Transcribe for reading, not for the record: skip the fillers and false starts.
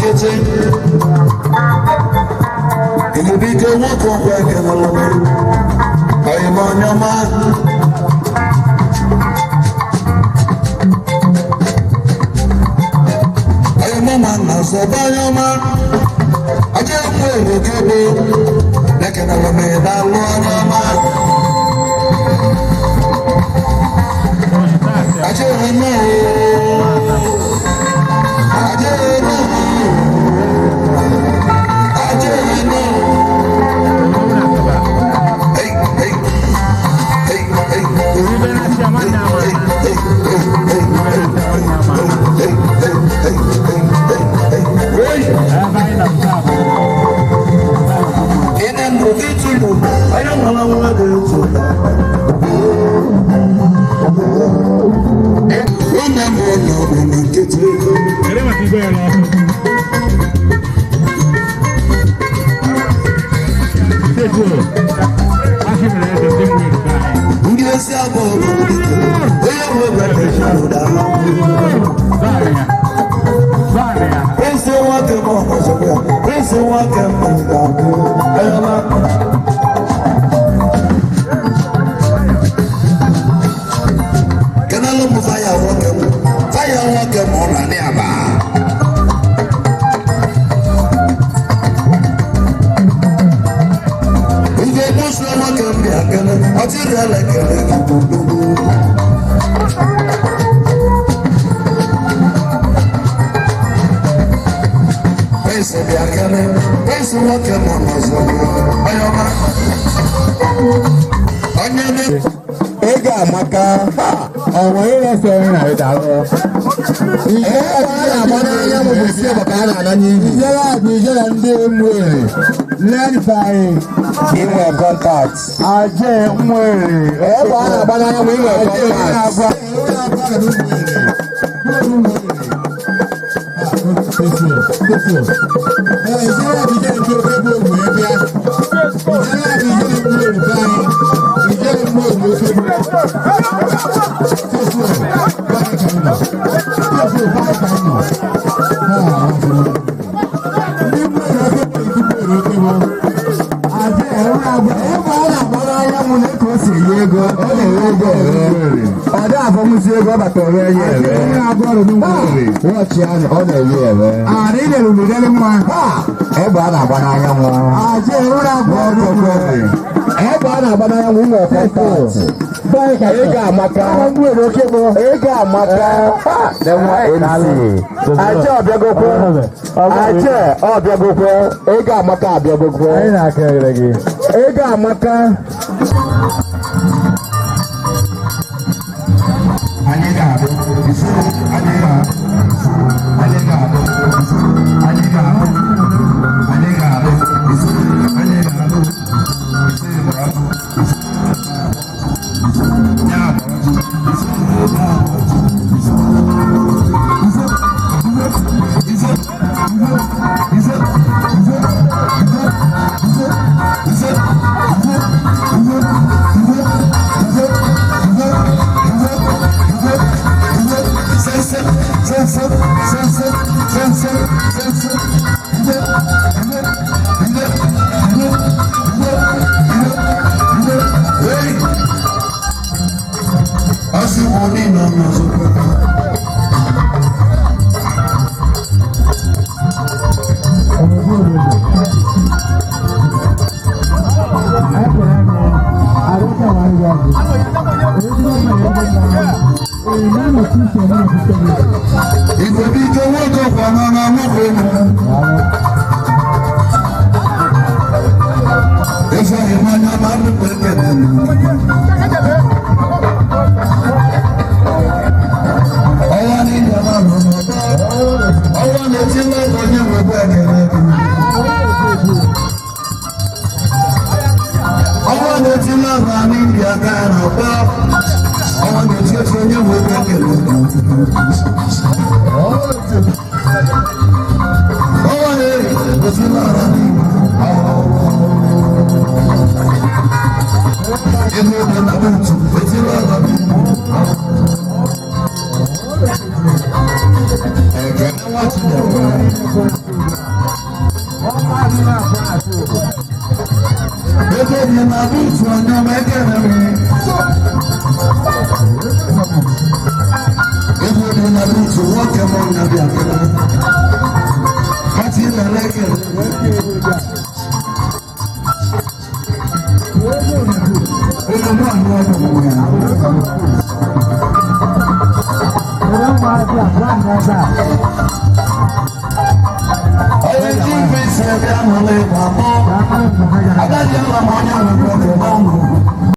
nkịtị Ilibike nwoke ọkwa ekenala oyima onye ọma oyima ma nna sọba onye ọma aja ekwe erokebe ekenala m ịdalụ onye ọma aja eme led by Inwe Contacts. Ajé Mwere. Ẹ̀bùn àwọn àbánáyá mú Inwe Contacts. Watch dị na buutu anya m ekele m. Ego dị na buutu nwoke m na-abịa bịa. Kati na ekele. Ego m ahụ ọdụ m ya. Oye tí ń fi ṣe bí àmọ́ lè wà mọ́. Adájọ́ ọmọ ọyàn ló gbọ́dọ̀ lọ́wọ́.